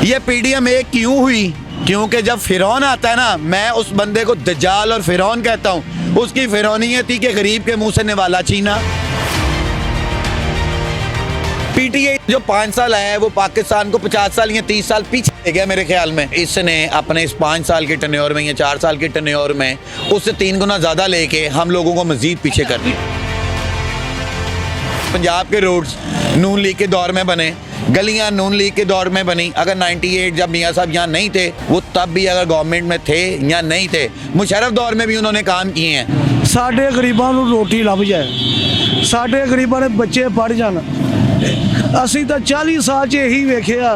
ये पीडीएम एक क्यों हुई? क्योंकि जब फिरौन आता है ना, मैं उस बंदे को दज्जाल और फिरौन कहता हूँ। उसकी फिरौनियत थी कि गरीब के मुंह से निवाला छीना। पीटीआई जो 5 साल आया है वो पाकिस्तान को 50 साल या 30 साल पीछे ले गया मेरे ख्याल में। इसने अपने इस 5 साल के टर्नओवर में या 4 साल के टर्नओवर में उससे 3 गुना ज़्यादा लेके हम लोगों को मज़ीद पीछे कर दिया। पंजाब के रोड्स नून लीग के दौर में बने, गलियां नून लीग के दौर में बनी। अगर 98 जब मियाँ साहब यहाँ नहीं थे, वो तब भी अगर गवर्नमेंट में थे या नहीं थे, मुशर्रफ दौर में भी उन्होंने काम किए हैं। साढ़े गरीबां नूं रोटी लभ जाए, साढ़े गरीबां दे बच्चे पढ़ जान। असीं तां 40 साल च यही वेखिया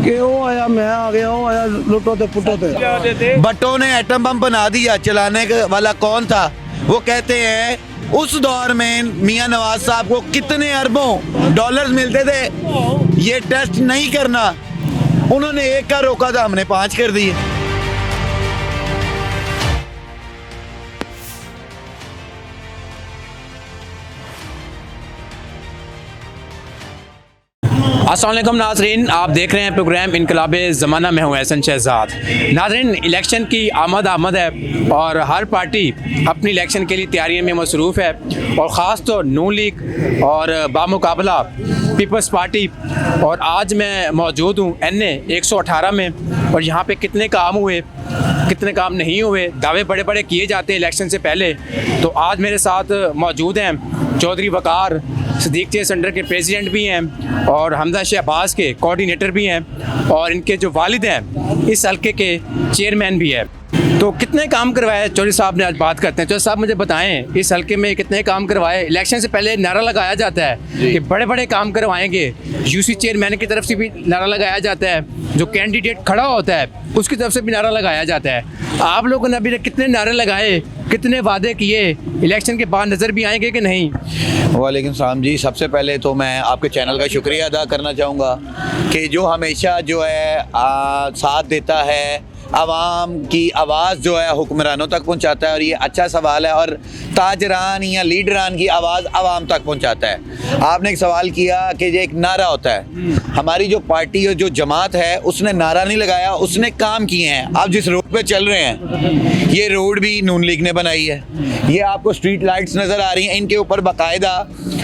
कि वो आया मैं आ गया, वो आया लुटो ते पुटो ते। भट्टो ने एटम बम बना दिया, चलाने वाला कौन था? वो कहते हैं उस दौर में मियां नवाज साहब को कितने अरबों डॉलर्स मिलते थे, ये टेस्ट नहीं करना। उन्होंने 1 का रोका था, हमने 5 कर दिए। अस्सलाम वालेकुम नाज़रीन, आप देख रहे हैं प्रोग्राम इनकलाब ज़माना में हूँ एहसन शहजाद। नाज़रीन, इलेक्शन की आमद है और हर पार्टी अपनी इलेक्शन के लिए तैयारियों में मसरूफ़ है और ख़ास तो नून लीग और बामुकाबला पीपल्स पार्टी। और आज मैं मौजूद हूँ NA 118 में और यहाँ पे कितने काम हुए, कितने काम नहीं हुए, दावे बड़े बड़े किए जाते हैं इलेक्शन से पहले। तो आज मेरे साथ मौजूद हैं चौधरी वकार सदीक चेयर सेंटर के प्रेसिडेंट भी हैं और हमजा शहबाज के कोऑर्डिनेटर भी हैं और इनके जो वालिद हैं इस हल्के के चेयरमैन भी है। तो कितने काम करवाए चौधरी साहब ने, आज बात करते हैं। चौधरी साहब मुझे बताएं, इस हल्के में कितने काम करवाए? इलेक्शन से पहले नारा लगाया जाता है कि बड़े बड़े काम करवाएंगे, यूसी चेयरमैन की तरफ से भी नारा लगाया जाता है, जो कैंडिडेट खड़ा होता है उसकी तरफ से भी नारा लगाया जाता है। आप लोगों ने अभी कितने नारे लगाए, कितने वादे किए, इलेक्शन के बाद नज़र भी आएंगे कि नहीं? वालेकुम सलाम जी। सबसे पहले तो मैं आपके चैनल का शुक्रिया अदा करना चाहूँगा कि जो हमेशा जो है साथ देता है, आवाम की आवाज़ जो है हुक्मरानों तक पहुंचाता है। और ये अच्छा सवाल है और ताजरान या लीडरान की आवाज़ आवाम तक पहुंचाता है। आपने एक सवाल किया कि ये एक नारा होता है। हमारी जो पार्टी और जो जमात है उसने नारा नहीं लगाया, उसने काम किए हैं। आप जिस रोड पे चल रहे हैं ये रोड भी नून लीग ने बनाई है। ये आपको स्ट्रीट लाइट्स नज़र आ रही हैं, इनके ऊपर बाकायदा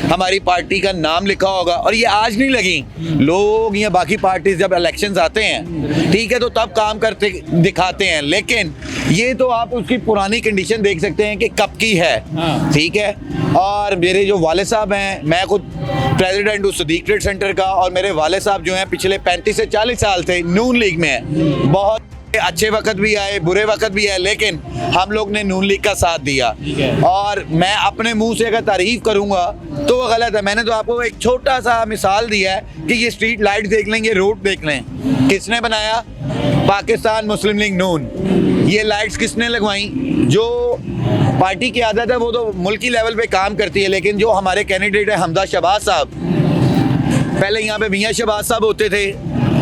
हमारी पार्टी का नाम लिखा होगा। और ये आज नहीं लगी, लोग या बाकी पार्टीज जब इलेक्शंस आते हैं ठीक है तो तब काम करते दिखाते हैं, लेकिन ये तो आप उसकी पुरानी कंडीशन देख सकते हैं कि कब की है। ठीक है। और मेरे जो वाले साहब हैं, मैं खुद प्रेसिडेंट हूँ सदीक ट्रेड सेंटर का और मेरे वाले साहब जो हैं पिछले 35 से 40 साल से नून लीग में हैं। बहुत अच्छे वक्त भी आए, बुरे वक्त भी आए, लेकिन हम लोग ने नून लीग का साथ दिया। और मैं अपने मुंह से अगर तारीफ करूंगा तो वो गलत है। मैंने तो आपको एक छोटा सा मिसाल दिया है कि ये स्ट्रीट लाइट देख लें, ये रोड देख लें, किसने बनाया? पाकिस्तान मुस्लिम लीग नून। ये लाइट्स किसने लगवाई? जो पार्टी की आदत है वो तो मुल्की लेवल पे काम करती है, लेकिन जो हमारे कैंडिडेट है हमजा शहबाज साहब, पहले यहाँ पे मियाँ शहबाज साहब होते थे,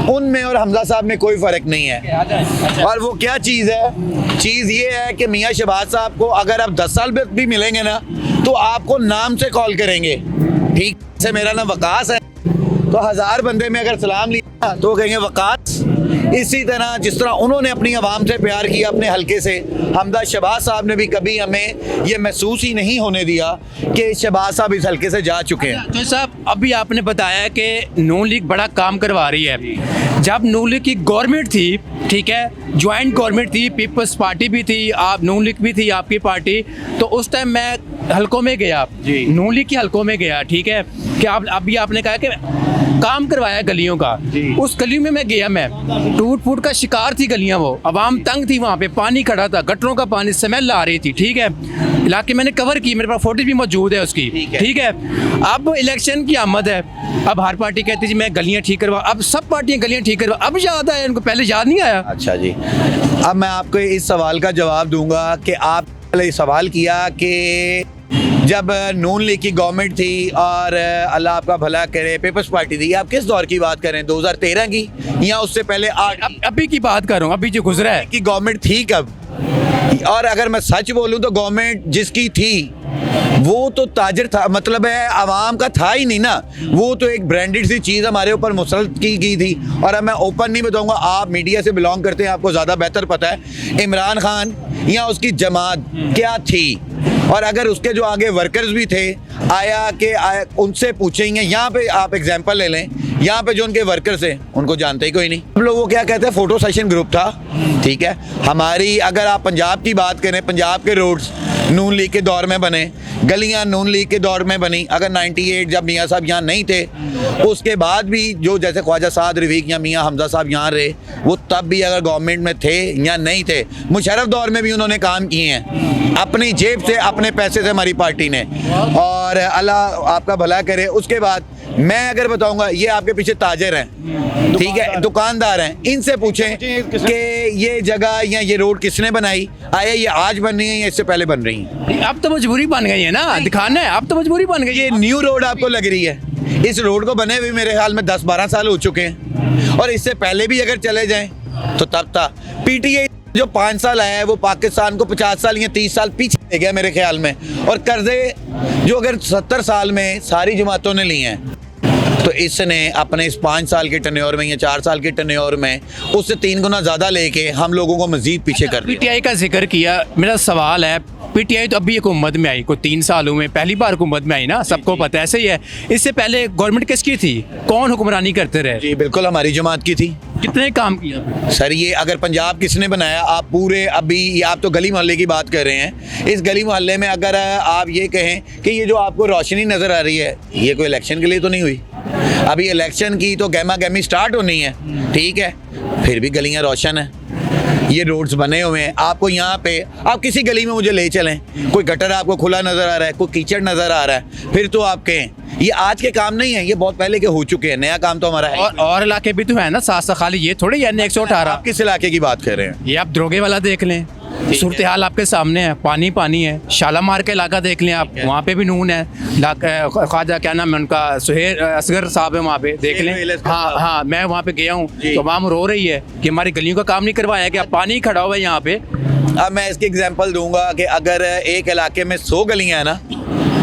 उनमें और हमजा साहब में कोई फ़र्क नहीं है। और वो क्या चीज़ है? चीज़ ये है कि मियाँ शहबाज साहब को अगर आप 10 साल भी मिलेंगे ना तो आपको नाम से कॉल करेंगे। ठीक से मेरा नाम वकास है तो 1000 बंदे में अगर सलाम लिया तो कहेंगे वकास। इसी तरह जिस तरह उन्होंने अपनी आवाम से प्यार किया अपने हल्के से, हमजा शहबाज साहब ने भी कभी हमें ये महसूस ही नहीं होने दिया कि शहबाज साहब इस हल्के से जा चुके हैं। तो साहब अभी आपने बताया कि नून लीग बड़ा काम करवा रही है। जब नून लीग की गवर्नमेंट थी, ठीक है, ज्वाइंट गवर्नमेंट थी, पीपल्स पार्टी भी थी, आप नून लीग भी थी आपकी पार्टी, तो उस टाइम मैं हल्कों में गया, नून लीग की हल्कों में गया, ठीक है, कि आप अभी आपने कहा कि काम करवाया गलियों का। उस गली में मैं गया, मैं टूट फूट का शिकार थी गलियां, वो आवाम तंग थी, वहाँ पे पानी खड़ा था, गटरों का पानी, स्मेल आ रही थी। ठीक है, इलाके मैंने कवर की, मेरे पास फोटो भी मौजूद है उसकी। ठीक है। अब इलेक्शन की आमद है, अब हर पार्टी कहती जी मैं गलियां ठीक करवा, अब सब पार्टियां गलियां ठीक करवा, अब याद आया इनको, पहले याद नहीं आया। अच्छा जी, अब मैं आपको इस सवाल का जवाब दूंगा कि आप पहले सवाल किया कि जब नून लीग की गवर्नमेंट थी और अल्लाह आपका भला करे पीपल्स पार्टी थी, आप किस दौर की बात करें? 2013 की या उससे पहले 8? अभी की बात कर रहा हूँ, अभी जो गुजरा है की गवर्नमेंट थी कब? और अगर मैं सच बोलूं तो गवर्नमेंट जिसकी थी वो तो ताजर था, मतलब है आवाम का था ही नहीं ना, वो तो एक ब्रांडेड सी चीज़ हमारे ऊपर मुसलत की गई थी। और अब मैं ओपन नहीं बताऊंगा, आप मीडिया से बिलोंग करते हैं, आपको ज़्यादा बेहतर पता है इमरान खान या उसकी जमात क्या थी, और अगर उसके जो आगे वर्कर्स भी थे उनसे पूछेंगे। यहाँ पे आप एग्जांपल ले लें, यहाँ पे जो उनके वर्कर्स हैं उनको जानते ही कोई नहीं। हम लोग वो क्या कहते हैं, फोटो सेशन ग्रुप था, ठीक है। हमारी अगर आप पंजाब की बात करें, पंजाब के रोड्स नून लीग के दौर में बने, गलियां नून लीग के दौर में बनी। अगर 98 जब मियाँ साहब यहाँ नहीं थे, उसके बाद भी जो जैसे ख्वाजा साद रफीक या मियाँ हमजा साहब यहाँ रहे, वो तब भी अगर गवर्नमेंट में थे या नहीं थे, मुशर्रफ दौर में भी उन्होंने काम किए हैं अपनी जेब से, अपने पैसे से हमारी पार्टी ने, और अल्लाह आपका भला करे। उसके बाद मैं अगर बताऊंगा, ये आपके पीछे ताजर हैं, ठीक है, दुकानदार हैं, इनसे पूछें कि ये जगह या ये रोड किसने बनाई, आया ये आज बन रही है या इससे पहले बन रही है? अब तो मजबूरी बन गई है ना, दिखाना है, अब तो मजबूरी बन गई है। ये न्यू रोड आपको लग रही है, इस रोड को बने हुए मेरे ख्याल में 10-12 साल हो चुके हैं, और इससे पहले भी अगर चले जाएं तो तब था। पीटीआई जो 5 साल आया है वो पाकिस्तान को 50 साल या 30 साल पीछे ले गया मेरे ख्याल में, और कर्जे जो अगर 70 साल में सारी जमातों ने लिए हैं, तो इसने अपने इस 5 साल के टर्न्योर में या 4 साल के टर्न्योर में उससे 3 गुना ज़्यादा लेके हम लोगों को मजीद पीछे कर दिया। पीटीआई का जिक्र किया, मेरा सवाल है, पीटीआई तो अभी हुकूमत में आई, कोई 3 सालों में पहली बार हुकूमत में आई ना, सबको पता है, ऐसे ही है। इससे पहले गवर्नमेंट किसकी थी, कौन हुक्मरानी करते रहे? जी बिल्कुल हमारी जमात की थी। कितने काम किया सर? ये अगर पंजाब किसने बनाया, आप पूरे अभी आप तो गली मोहल्ले की बात कर रहे हैं, इस गली मोहल्ले में अगर आप ये कहें कि ये जो आपको रोशनी नज़र आ रही है, ये कोई इलेक्शन के लिए तो नहीं हुई, अभी इलेक्शन की तो गहमा गहमी स्टार्ट होनी है, ठीक है, फिर भी गलियां रोशन हैं, ये रोड्स बने हुए हैं। आपको यहाँ पे आप किसी गली में मुझे ले चलें, कोई गटर आपको खुला नज़र आ रहा है, कोई कीचड़ नज़र आ रहा है, फिर तो आप कहें ये आज के काम नहीं है, ये बहुत पहले के हो चुके हैं, नया काम तो हमारा है। और इलाके भी तो है ना साथ साथ, खाली ये थोड़ी है 118। आप किस इलाके की बात कर रहे हैं? ये आप दरोगे वाला देख लें, सूरत हाल आपके सामने है, पानी पानी है। शालामार का इलाका देख लें आप, वहाँ पे भी नून है, ख्वाजा क्या नाम है उनका, सुहेर असगर साहब है, वहाँ पे देख लें। हाँ, मैं वहाँ पे गया हूँ, तो वहाँ रो रही है कि हमारी गलियों का काम नहीं करवाया गया, पानी खड़ा हुआ है यहाँ पे। अब मैं इसकी एग्जांपल दूंगा कि अगर एक इलाके में 100 गलियां हैं ना,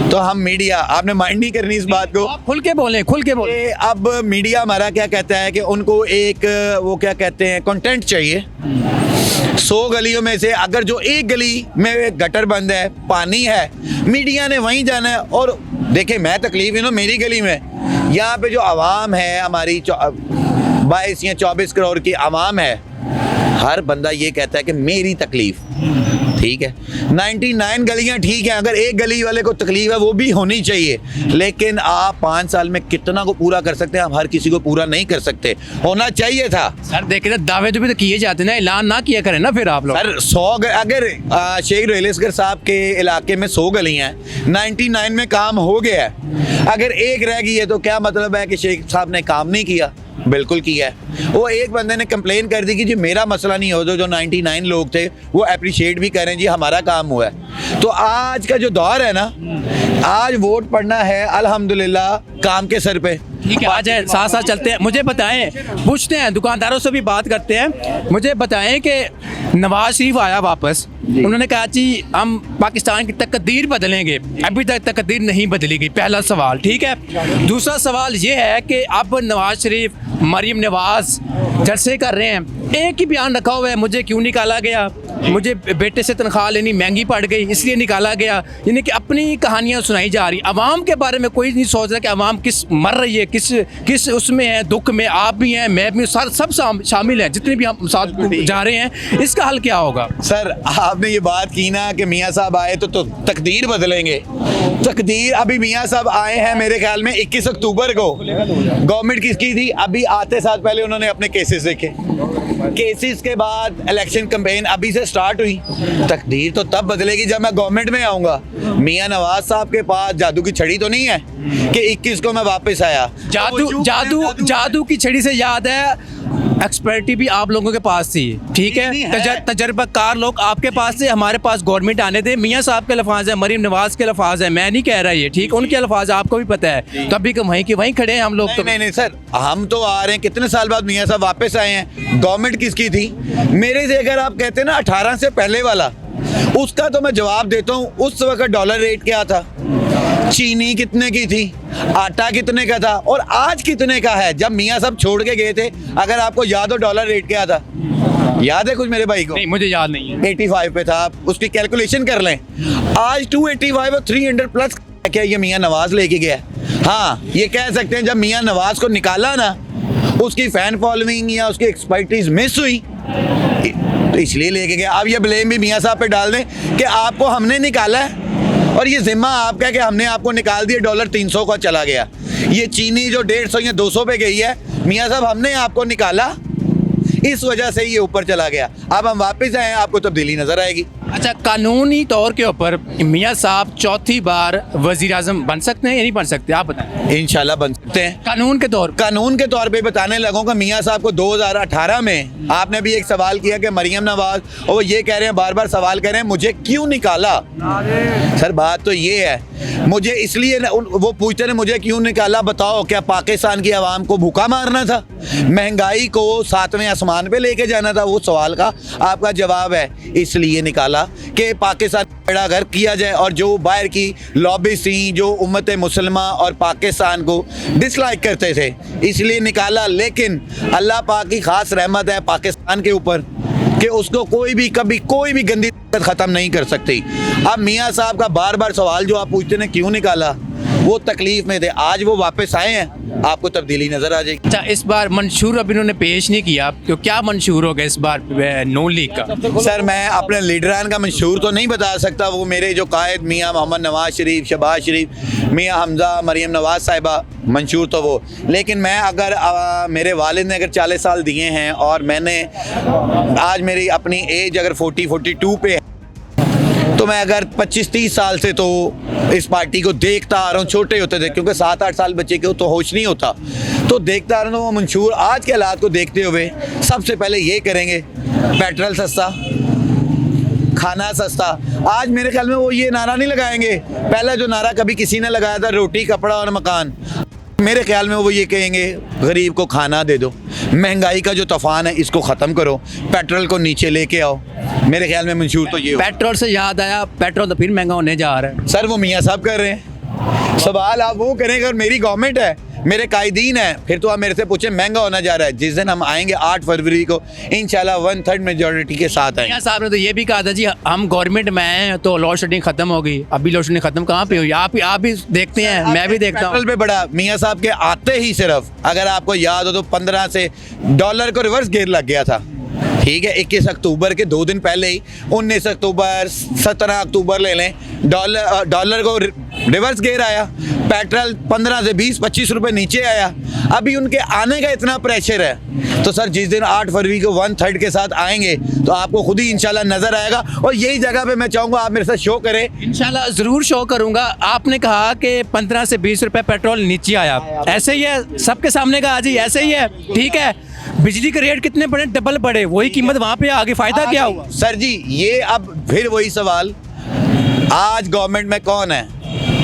तो हम मीडिया, आपने माइंड नहीं करनी इस बात को, खुल के बोले, खुल के बोले। अब मीडिया हमारा क्या कहता है कि उनको एक वो क्या कहते हैं कंटेंट चाहिए। 100 गलियों में से अगर जो एक गली में गटर बंद है, पानी है, मीडिया ने वहीं जाना है। और देखें, मैं तकलीफ ना मेरी गली में, यहाँ पे जो आवाम है हमारी 22 या 24 करोड़ की आवाम है, हर बंदा ये कहता है कि मेरी तकलीफ, ठीक है। 99 गलियां ठीक है, अगर एक गली वाले को तकलीफ है वो भी होनी चाहिए, लेकिन आप 5 साल में कितना को पूरा कर सकते हैं? हम हर किसी को पूरा नहीं कर सकते, होना चाहिए था। सर देखिए, दावे तो भी तो किए जाते ना, ऐलान ना किया करें ना फिर आप लोग। सर 100 अगर शेख रेलस्कर साहब के इलाके में 100 गलियां हैं, 99 में काम हो गया है, अगर एक रह गई है तो क्या मतलब है कि शेख साहब ने काम नहीं किया? बिल्कुल किया है। वो एक बंदे ने कंप्लेन कर दी कि जी मेरा मसला नहीं हो, जो 99 लोग थे वो अप्रिशिएट भी करें, जी हमारा काम हुआ है। तो आज का जो दौर है ना, आज वोट पड़ना है अल्हम्दुलिल्लाह काम के सर पे। ठीक है, आ जाए, साथ साथ चलते हैं। मुझे बताएं, पूछते हैं, दुकानदारों से भी बात करते हैं, मुझे बताएं कि नवाज शरीफ आया वापस, उन्होंने कहा जी हम पाकिस्तान की तकदीर बदलेंगे, अभी तक तकदीर नहीं बदली गई, पहला सवाल, ठीक है। दूसरा सवाल ये है कि अब नवाज शरीफ, मरीम नवाज जलसे कर रहे हैं, एक ही बयान रखा हुआ है, मुझे क्यों निकाला गया, मुझे बेटे से तनख्वाह लेनी महंगी पड़ गई इसलिए निकाला गया, यानी कि अपनी कहानियाँ सुनाई जा रही। अवाम के बारे में कोई नहीं सोच रहा कि अवाम किस मर रही है, किस उसमें है, दुख में आप भी हैं, मैं भी, सब शामिल हैं, जितने भी हम साथ जा रहे हैं। इसका हल क्या होगा? सर आपने ये बात की ना कि मियाँ साहब आए तो तकदीर बदलेंगे। तकदीर अभी मियाँ साहब आए हैं मेरे ख्याल में 21 अक्टूबर को, गवर्नमेंट किसकी थी, अभी आते साथ पहले उन्होंने अपने केसेस देखे, केसेस के बाद इलेक्शन कैंपेन अभी से स्टार्ट हुई। तकदीर तो तब बदलेगी जब मैं गवर्नमेंट में आऊँगा। मियाँ नवाज साहब के पास जादू की छड़ी तो नहीं है कि 21 को मैं वापस आया। जादू की छड़ी से याद है, एक्सपर्टी भी आप लोगों के पास थी, ठीक है, तजर्बाकार लोग आपके पास थे, हमारे पास गवर्नमेंट आने थे। मियाँ साहब के लफाज है, मरीम नवाज के लफाज है, मैं नहीं कह रहा ये, ठीक, उनके लफाज आपको भी पता है, तभी कि वहीं के वहीं खड़े हैं हम लोग। नहीं सर, हम तो आ रहे हैं, कितने साल बाद मियाँ साहब वापस आए हैं। गवर्नमेंट किसकी थी? मेरे से अगर आप कहते हैं ना 18 से पहले वाला, उसका तो मैं जवाब देता हूँ। उस वक्त डॉलर रेट क्या था, चीनी कितने की थी, आटा कितने का था और आज कितने का है जब मियाँ साहब छोड़ के गए थे। अगर आपको याद हो डॉलर रेट क्या था, याद है कुछ मेरे भाई को? नहीं, मुझे याद नहीं है। 85 पे था, आप उसकी कैलकुलेशन कर लें। आज 285 और 300 प्लस। क्या ये मियाँ नवाज लेके गया? हाँ, ये कह सकते हैं जब मियाँ नवाज को निकाला ना, उसकी फैन फॉलोइंग या उसकी एक्सपर्टीज मिस हुई तो इसलिए लेके गया। अब ये ब्लेम भी मियाँ साहब पे डाल दें कि आपको हमने निकाला है और ये जिम्मा आपका है कि हमने आपको निकाल दिया, डॉलर 300 का चला गया। ये चीनी जो 150 या 200 पे गई है, मियाँ साहब हमने आपको निकाला, इस वजह से ये ऊपर चला गया। अब हम वापस आए, आपको तब्दीली नजर आएगी। अच्छा, कानूनी तौर के ऊपर मियाँ साहब चौथी बार वजीर आजम बन सकते हैं या नहीं बन सकते, आप बताएं। इंशाल्लाह बन सकते हैं। कानून के तौर पे बताने लगूं कि मियाँ साहब को 2018 में आपने भी एक सवाल किया कि मरियम नवाज, और वो ये कह रहे हैं, बार बार सवाल कर रहे हैं मुझे क्यों निकाला। सर बात तो ये है, मुझे इसलिए वो पूछते रहे मुझे क्यों निकाला, बताओ क्या पाकिस्तान की आवाम को भूखा मारना था, महंगाई को 7वें आसमान पे लेके जाना था? वो सवाल का आपका जवाब है इसलिए निकाला कि पाकिस्तान बेड़ा गर्क किया जाए और जो बाहर की लॉबी थी, जो उम्मत मुसलमा और पाकिस्तान को डिसलाइक करते थे, इसलिए निकाला। लेकिन अल्लाह पाक की खास रहमत है पाकिस्तान के ऊपर कि उसको कोई भी कभी कोई भी गंदी ख़त्म नहीं कर सकती। अब मियाँ साहब का बार बार सवाल जो आप पूछते हैं क्यों निकाला, वो तकलीफ में थे, आज वो वापस आए हैं, आपको तब्दीली नजर आ जाएगी। अच्छा, इस बार मंशूर अब इन्होंने पेश नहीं किया, क्यों क्या मंशूर होगा इस बार नून लीग का? सर मैं अपने लीडरान का मंशूर तो नहीं बता सकता, वो मेरे जो कायद मियाँ मोहम्मद नवाज शरीफ, शहबाज शरीफ, मियाँ हमजा, मरियम नवाज साहिबा, मंशूर तो वो। लेकिन मैं अगर मेरे वालिद ने अगर 40 साल दिए हैं और मैंने आज मेरी अपनी एज अगर 42 पे है, तो मैं अगर 25-30 साल से तो इस पार्टी को देखता आ रहा हूँ। छोटे होते थे क्योंकि 7-8 साल बच्चे के तो होश नहीं होता, तो देखता आ रहा हूँ। वो मंशूर आज के हालात को देखते हुए सबसे पहले ये करेंगे, पेट्रोल सस्ता, खाना सस्ता। आज मेरे ख्याल में वो ये नारा नहीं लगाएंगे, पहला जो नारा कभी किसी ने लगाया था, रोटी कपड़ा और मकान। मेरे ख्याल में वो ये कहेंगे गरीब को खाना दे दो, महंगाई का जो तूफान है इसको ख़त्म करो, पेट्रोल को नीचे लेके आओ। मेरे ख्याल में मंशूर तो ये। पेट्रोल से याद आया, पेट्रोल तो फिर महंगा होने जा रहा है। सर वो मियाँ साहब कर रहे हैं, सवाल आप वो करेंगे। और मेरी गवर्नमेंट है, मेरे कायदीन है, फिर तो आप मेरे से पूछें महंगा होना जा रहा है। जिस दिन हम आएंगे 8 फरवरी को इंशाल्लाह 1/3 मेजॉरिटी के साथ आएंगे। मियाँ साहब ने तो ये भी कहा था जी हम गवर्नमेंट में आए हैं तो लोड शेडिंग खत्म हो गई। अभी लोड शेडिंग खत्म कहाँ पे हुई? आप भी देखते हैं, मैं भी देखता हूँ। पेट्रोल पे बड़ा मियाँ साहब के आते ही सिर्फ अगर आपको याद हो तो 15 से डॉलर को रिवर्स गेयर लग गया था, ठीक है। 21 अक्टूबर के 2 दिन पहले ही 19 अक्टूबर 17 अक्टूबर ले लें, डॉलर को रिवर्स गेयर आया, पेट्रोल 15 से 20-25 रुपए नीचे आया। अभी उनके आने का इतना प्रेशर है, तो सर जिस दिन 8 फरवरी को 1/3 के साथ आएंगे तो आपको खुद ही इंशाल्लाह नजर आएगा। और यही जगह पे मैं चाहूँगा आप मेरे साथ शो करें। इंशाल्लाह ज़रूर शो करूँगा। आपने कहा कि 15 से 20 रुपए पेट्रोल नीचे आया, ऐसे ही है, सबके सामने कहा जी ऐसे ही है, ठीक है। बिजली के रेट कितने बढ़े? डबल बढ़े, वही कीमत वहाँ पे आगे, फायदा क्या हुआ? सर जी ये अब फिर वही सवाल, आज गवर्नमेंट में कौन है?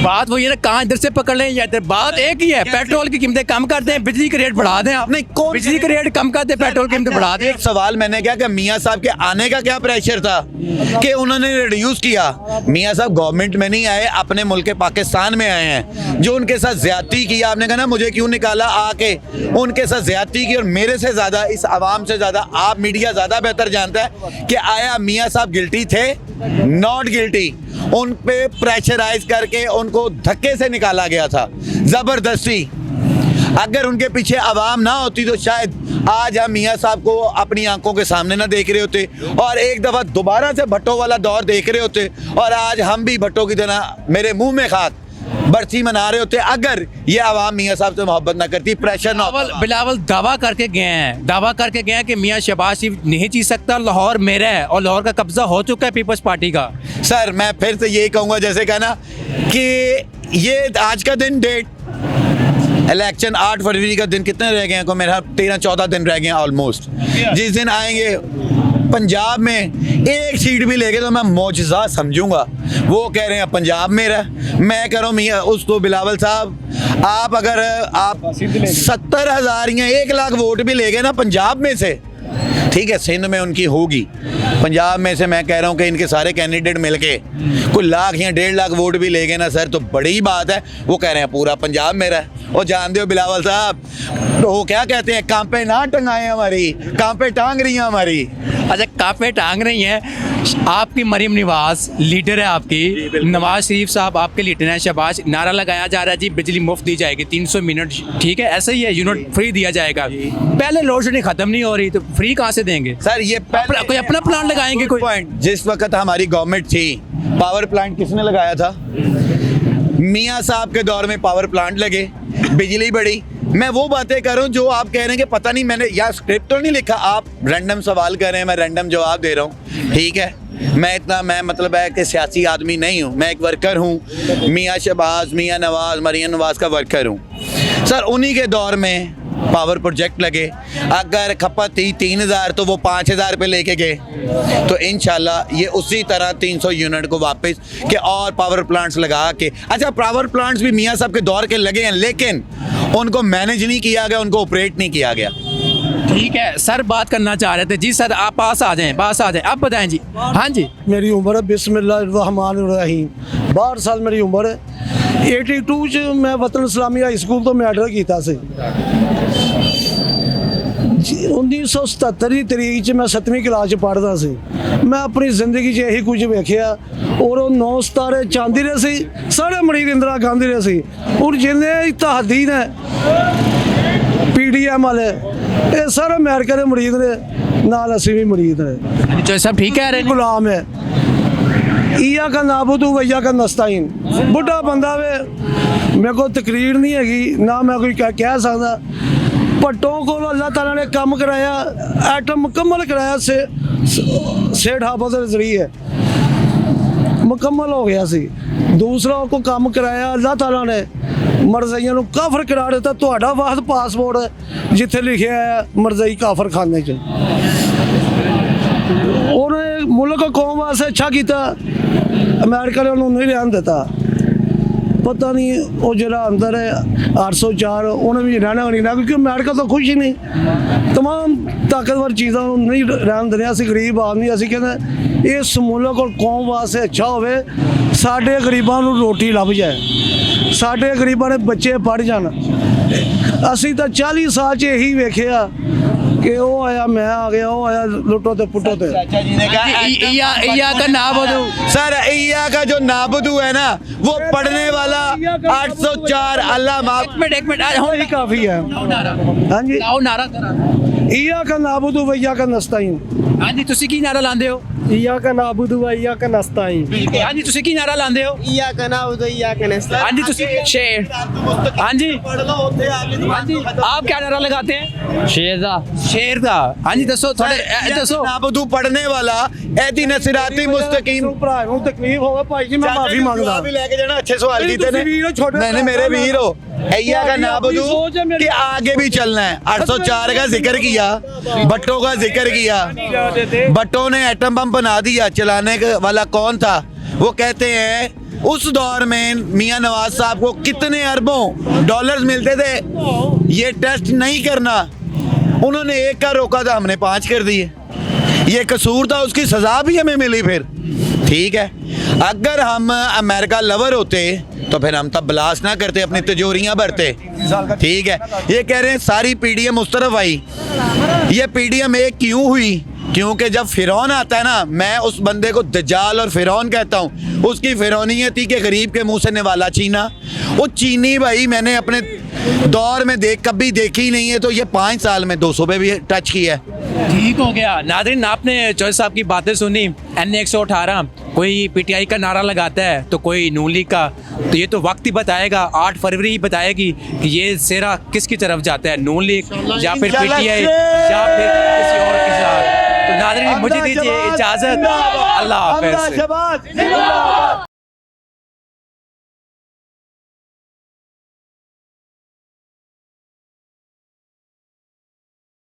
बात वही है ना, कहाँ इधर से पकड़ लें या इधर, बात एक ही है। पेट्रोल की कीमतें कम कर दें, बिजली के रेट बढ़ा दें। आप नहीं, कौन बिजली के रेट कम कर दें, पेट्रोल की कीमतें बढ़ा दें। एक सवाल मैंने क्या कि मियाँ साहब के आने का क्या प्रेशर था कि उन्होंने रिड्यूस किया। मियाँ साहब गवर्नमेंट में नहीं आए, अपने मुल्क पाकिस्तान में आए हैं। जो उनके साथ ज्यादती की, आपने कहा ना मुझे क्यों निकाला, आके उनके साथ ज्यादती की। और मेरे से ज्यादा, इस आवाम से ज्यादा आप मीडिया ज्यादा बेहतर जानता है कि आया मियाँ साहब गिल्टी थे, नॉट गिल्टी। उन पे प्रेशराइज करके उनको धक्के से निकाला गया था, जबरदस्ती। अगर उनके पीछे आवाम ना होती तो शायद आज हम मियाँ साहब को अपनी आंखों के सामने ना देख रहे होते और एक दफा दोबारा से भट्टो वाला दौर देख रहे होते, और आज हम भी भट्टो की तरह मेरे मुंह में खाक बरसी मना रहे होते अगर ये आवाम मियाँ साहब से मोहब्बत ना करती, प्रेशर ना। बिलावल दावा करके गए हैं कि मियाँ शहबाज शरीफ नहीं जीत सकता, लाहौर मेरा है और लाहौर का कब्जा हो चुका है पीपल्स पार्टी का। सर मैं फिर से यही कहूँगा, जैसे कहना कि ये आज का दिन, डेट इलेक्शन 8 फरवरी का दिन, कितने रह गए हैं को मेरा 13-14 दिन रह गए हैं ऑलमोस्ट। जिस दिन आएंगे पंजाब में एक सीट भी लेके तो मैं मौजज़ा समझूंगा। वो कह रहे हैं पंजाब में रह, मैं कह रहा हूँ मियाँ उसको बिलावल साहब आप अगर आप 70,000 या 1 लाख वोट भी ले गए ना पंजाब में से, ठीक है, सिंध में उनकी होगी, पंजाब में से मैं कह रहा हूँ कि इनके सारे कैंडिडेट मिलके कोई लाख या 1.5 लाख वोट भी ले गए ना सर, तो बड़ी बात है। वो कह रहे हैं पूरा पंजाब मेरा है। और जानते हो बिलावल साहब, तो वो क्या कहते हैं, कांपे ना टंगाएं हमारी, कांपे टांग रही हैं हमारी। अच्छा, काफे टांग रही हैं। आपकी मरीम नवाज लीडर है, आपकी नवाज शरीफ साहब आपके लीडर हैं। शहबाज, नारा लगाया जा रहा है जी बिजली मुफ्त दी जाएगी 300 मिनट, ठीक है, ऐसा ही है, यूनिट फ्री दिया जाएगा। पहले लोड शेडिंग खत्म नहीं हो रही तो फ्री कहाँ से देंगे सर ये कोई अपना प्लान लगाएंगे कोई? पॉइंट, जिस वक्त हमारी गवर्नमेंट थी, पावर प्लांट किसने लगाया था? मियाँ साहब के दौर में पावर प्लांट लगे, बिजली बढ़ी। मैं वो बातें कर रहा हूँ जो आप कह रहे हैं कि पता नहीं, मैंने या स्क्रिप्ट तो नहीं लिखा, आप रैंडम सवाल कर रहे हैं, मैं रैंडम जवाब दे रहा हूँ, ठीक है। मैं मतलब है कि सियासी आदमी नहीं हूँ, मैं एक वर्कर हूँ, मियाँ शहबाज, मियाँ नवाज, मरियम नवाज का वर्कर हूँ। सर उन्हीं के दौर में पावर प्रोजेक्ट लगे, अगर खपत थी 3000 तो वो 5000 पे लेके गए, तो इंशाल्लाह ये उसी तरह 300 यूनिट को वापस के और पावर प्लांट्स लगा के। अच्छा, पावर प्लांट्स भी मियाँ साहब के दौर के लगे हैं, लेकिन उनको मैनेज नहीं किया गया, उनको ऑपरेट नहीं किया गया। ठीक है सर, बात करना चाह रहे थे जी। सर आप पास आ जाएं, आप बताएं जी। हाँ जी, मेरी उम्र है बिस्मिल्लाहिर्रहमानिर्रहीम, 12 साल मेरी उम्र है। 82 ਚ मैं वतन इस्लामी हाई स्कूल तो मैटर किया ਸੀ। 1977 ਦੀ ਤਰੀਕ 'ਚ मैं 7ਵੀਂ ਕਲਾਸ 'ਚ ਪੜ੍ਹਦਾ ਸੀ। ਮੈਂ ਆਪਣੀ ਜ਼ਿੰਦਗੀ 'ਚ ਇਹੀ ਕੁਝ ਵੇਖਿਆ, ਔਰ ਉਹ 9 ਸਿਤਾਰੇ ਚਾਂਦੀ ਰਹੇ ਸੀ, ਸਾਰੇ ਮਰੀਦ ਇੰਦਰਾ ਗਾਂਧੀ ਰਹੇ ਸੀ। ਔਰ ਜਿੰਨੇ ਇਤਿਹਾਦੀ ਨੇ PDM ਵਾਲੇ, ਇਹ ਸਾਰੇ ਅਮਰੀਕਾ ਦੇ ਮਰੀਦ ਨੇ, ਨਾਲ ਅਸੀਂ ਵੀ ਮਰੀਦ ਨੇ। जो सब ठीक कह रहे हैं। गुलाम है, ईया का नाबुदु वैया का नस्ताइन। बुढ़ा बंदा वे, मेरे को तकरीर नहीं हैगी, ना मैं कोई कह सकता। भट्टों को अल्लाह ताला ने काम कराया, एटम मुकम्मल कराया से सेठ हाफिज़ के जरिए मुकम्मल हो गया सी। दूसरा को काम कराया अल्लाह ताला ने, मरज़इयां नूं काफर करार दिता। तुहाडा वाहद पासपोर्ट है जिथे लिखिया है मरज़ई काफर खाने च। उन्हें मुल्क कौम वास्ते अच्छा किया, अमेरिका ने उन्होंने नहीं रहन दिता। पता नहीं वो जरा अंदर है 804, उन्हें भी रहना नहीं ना, क्योंकि अमेरिका तो खुश ही नहीं। तमाम ताकतवर चीज़ों नहीं रहन देने। असी गरीब आदमी, असी कहते इस मुल्क और कौम वास्ते अच्छा होवे, साडे गरीबां नूं रोटी लभ जाए, साडे गरीबां दे बच्चे पढ़ जान। असी तो 40 साल च यही वेखिया कि वो आया, मैं आ गया, वो आया, लुटो ते पुटो ते। चाचा जी ने कहा ईया का नाबुदु। सर ईया का जो नाबुदु है ना, वो पढ़ने वाला 804 अल्लाह माफ। एक मिनट ही काफी है। हाँ जी, आओ नारा करा। ईया का नाबुदु वैया का नस्ताइन। हाँ जी, तुसी की नारा लांदे हो? ईया का नाबुदु वैया का नस्ताइन। हाँ जी, तुसी की नारा लांदे हो? ईया का नाबुदु वैया का नस्ताइन। हाँ जी, तुसी शेर। हाँ जी, हाँ जी, आप क्या नारा लगाते हैं? शेर का। हाँ जी, दसो थोड़े दसो। नाबुदु पढ़ने वाला एदी नसिराती मुस्तकीम। भरा नूं तकलीफ होवे भाई जी, मैं माफी मांगदा। भी लेके जाना, अच्छे सवाल कीते ने। नहीं मेरे वीर हो। ईया का नाबुदु कि आगे भी चलना है। 804 का जिक्र किया, भट्टो का जिक्र किया। भट्टो ने एटम बम बना दिया, चलाने वाला कौन था? वो कहते हैं उस दौर में मियां नवाज साहब को कितने अरबों डॉलर्स मिलते थे, ये टेस्ट नहीं करना। उन्होंने 1 का रोका था, हमने 5 कर दिए। ये कसूर था, उसकी सजा भी हमें मिली। फिर ठीक है, अगर हम अमेरिका लवर होते तो फिर हम तब ब्लास्ट ना करते, अपनी तिजोरियां भरते। ठीक है, ये कह रहे हैं सारी PDM उस तरफ आई। ये PDM एक क्यों हुई? क्योंकि जब फिरौन आता है ना, मैं उस बंदे को दज्जाल और फिरौन कहता हूँ। उसकी फिरौनियत थी कि गरीब के मुंह से निवाला छीना। वो चीनी भाई मैंने अपने दौर में कभी देखी नहीं है, तो ये 5 साल में 200 पे भी टच किया है। ठीक हो गया। नाज़रीन, आपने चौधरी साहब की बातें सुनी। NA 118 कोई PTI का नारा लगाता है तो कोई नून लीग का, तो ये तो वक्त ही बताएगा। 8 फरवरी ही बताएगी कि ये सेरा किसकी तरफ जाता है, नून लीग या फिर PTI या फिर किसी और के साथ। तो नाज़रीन, मुझे दीजिए इजाज़त। अल्लाह हाफ़िज़।